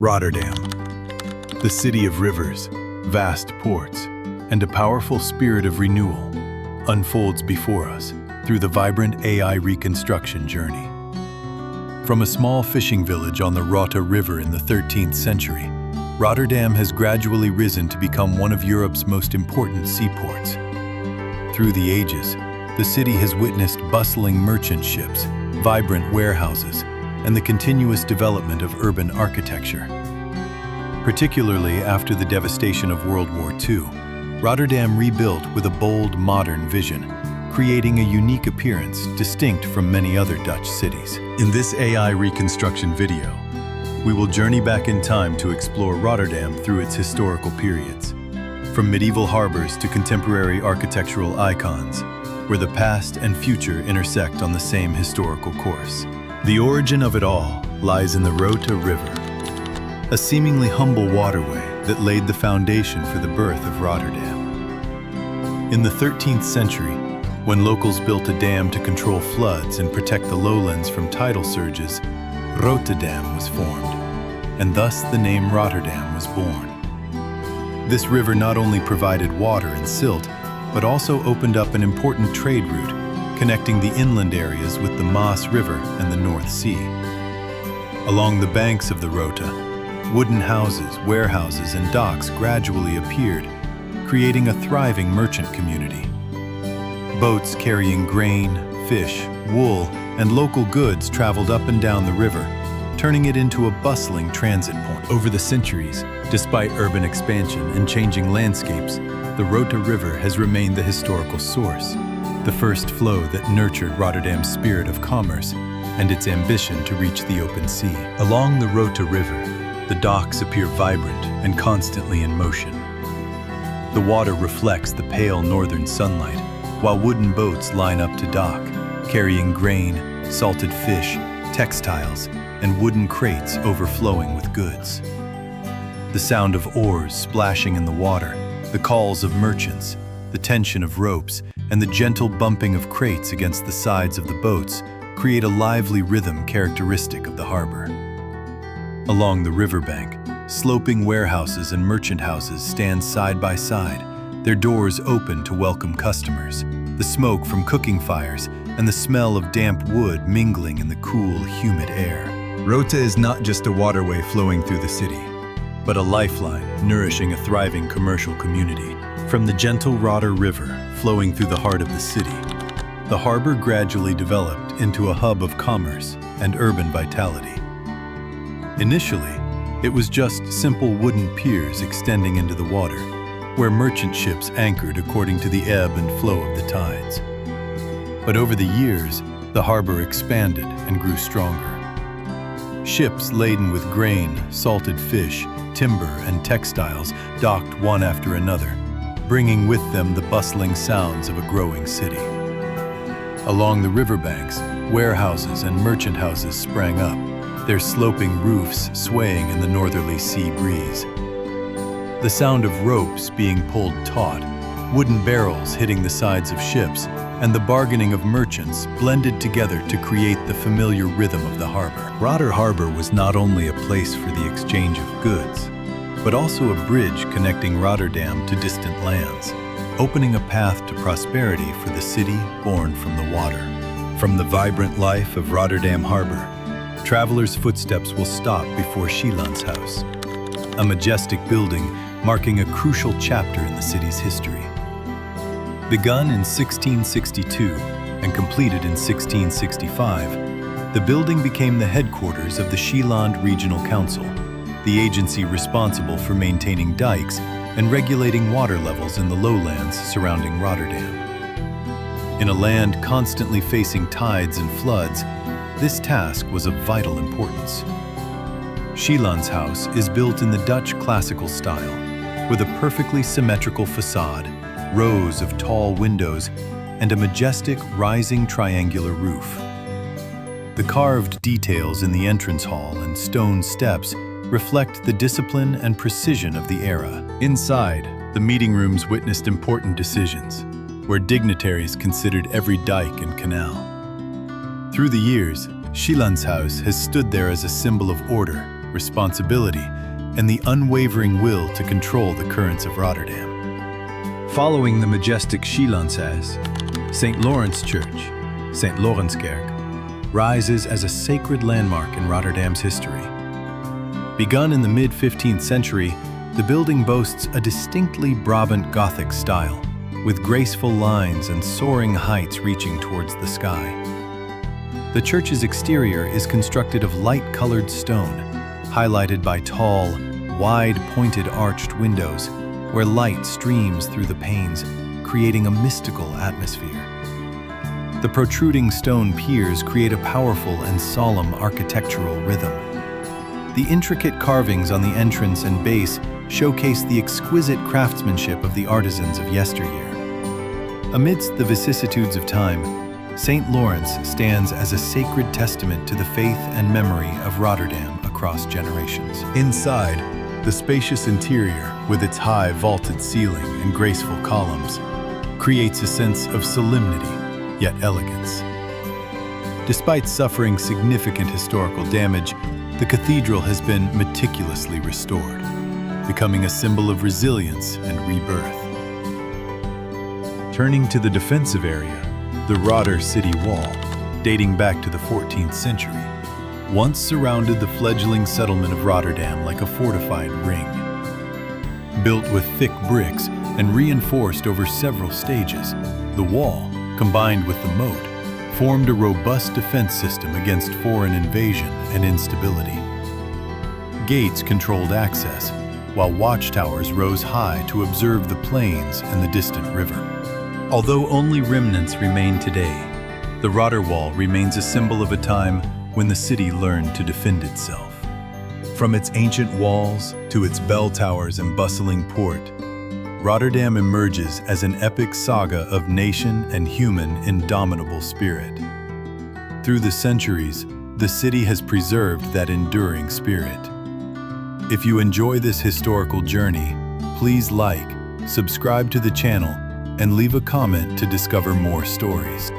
Rotterdam, the city of rivers, vast ports, and a powerful spirit of renewal, unfolds before us through the vibrant AI reconstruction journey. From a small fishing village on the Rotterdam River in the 13th century, Rotterdam has gradually risen to become one of Europe's most important seaports. Through the ages, the city has witnessed bustling merchant ships, vibrant warehouses, and the continuous development of urban architecture. Particularly after the devastation of World War II, Rotterdam rebuilt with a bold, modern vision, creating a unique appearance distinct from many other Dutch cities. In this AI reconstruction video, we will journey back in time to explore Rotterdam through its historical periods. From medieval harbors to contemporary architectural icons, where the past and future intersect on the same historical course. The origin of it all lies in the Rotterdam River, a seemingly humble waterway that laid the foundation for the birth of Rotterdam. In the 13th century, when locals built a dam to control floods and protect the lowlands from tidal surges, Rotterdam was formed, and thus the name Rotterdam was born. This river not only provided water and silt, but also opened up an important trade route, connecting the inland areas with the Maas River and the North Sea. Along the banks of the Rotterdam, wooden houses, warehouses, and docks gradually appeared, creating a thriving merchant community. Boats carrying grain, fish, wool, and local goods traveled up and down the river, turning it into a bustling transit point. Over the centuries, despite urban expansion and changing landscapes, the Rotterdam River has remained the historical source, the first flow that nurtured Rotterdam's spirit of commerce and its ambition to reach the open sea. Along the Rotterdam River, the docks appear vibrant and constantly in motion. The water reflects the pale northern sunlight, while wooden boats line up to dock, carrying grain, salted fish, textiles, and wooden crates overflowing with goods. The sound of oars splashing in the water, the calls of merchants, the tension of ropes, and the gentle bumping of crates against the sides of the boats create a lively rhythm characteristic of the harbor. Along the riverbank, sloping warehouses and merchant houses stand side by side, their doors open to welcome customers, the smoke from cooking fires and the smell of damp wood mingling in the cool, humid air. Rotterdam is not just a waterway flowing through the city, but a lifeline nourishing a thriving commercial community. From the gentle Rotterdam River flowing through the heart of the city, the harbor gradually developed into a hub of commerce and urban vitality. Initially, it was just simple wooden piers extending into the water, where merchant ships anchored according to the ebb and flow of the tides. But over the years, the harbor expanded and grew stronger. Ships laden with grain, salted fish, timber, and textiles docked one after another, bringing with them the bustling sounds of a growing city. Along the riverbanks, warehouses and merchant houses sprang up, their sloping roofs swaying in the northerly sea breeze. The sound of ropes being pulled taut, wooden barrels hitting the sides of ships, and the bargaining of merchants blended together to create the familiar rhythm of the harbor. Rotterdam Harbor was not only a place for the exchange of goods, but also a bridge connecting Rotterdam to distant lands, opening a path to prosperity for the city born from the water. From the vibrant life of Rotterdam Harbor, travelers' footsteps will stop before Schielands House, a majestic building marking a crucial chapter in the city's history. Begun in 1662 and completed in 1665, the building became the headquarters of the Schieland Regional Council, the agency responsible for maintaining dikes and regulating water levels in the lowlands surrounding Rotterdam. In a land constantly facing tides and floods, this task was of vital importance. Schielands House is built in the Dutch classical style, with a perfectly symmetrical facade, rows of tall windows, and a majestic rising triangular roof. The carved details in the entrance hall and stone steps reflect the discipline and precision of the era. Inside, the meeting rooms witnessed important decisions, where dignitaries considered every dike and canal. Through the years, Schielands House has stood there as a symbol of order, responsibility, and the unwavering will to control the currents of Rotterdam. Following the majestic Schielandshuis, St. Lawrence Church, St. Laurenskerk, rises as a sacred landmark in Rotterdam's history. Begun in the mid-15th century, the building boasts a distinctly Brabant Gothic style, with graceful lines and soaring heights reaching towards the sky. The church's exterior is constructed of light-colored stone, highlighted by tall, wide, pointed arched windows, where light streams through the panes, creating a mystical atmosphere. The protruding stone piers create a powerful and solemn architectural rhythm. The intricate carvings on the entrance and base showcase the exquisite craftsmanship of the artisans of yesteryear. Amidst the vicissitudes of time, St. Lawrence stands as a sacred testament to the faith and memory of Rotterdam across generations. Inside, the spacious interior, with its high vaulted ceiling and graceful columns, creates a sense of solemnity, yet elegance. Despite suffering significant historical damage, the cathedral has been meticulously restored, becoming a symbol of resilience and rebirth. Turning to the defensive area, the Rotter City Wall, dating back to the 14th century, once surrounded the fledgling settlement of Rotterdam like a fortified ring. Built with thick bricks and reinforced over several stages, the wall, combined with the moat, formed a robust defense system against foreign invasion and instability. Gates controlled access, while watchtowers rose high to observe the plains and the distant river. Although only remnants remain today, the Rotter Wall remains a symbol of a time when the city learned to defend itself. From its ancient walls to its bell towers and bustling port, Rotterdam emerges as an epic saga of nation and human indomitable spirit. Through the centuries, the city has preserved that enduring spirit. If you enjoy this historical journey, please like, subscribe to the channel, and leave a comment to discover more stories.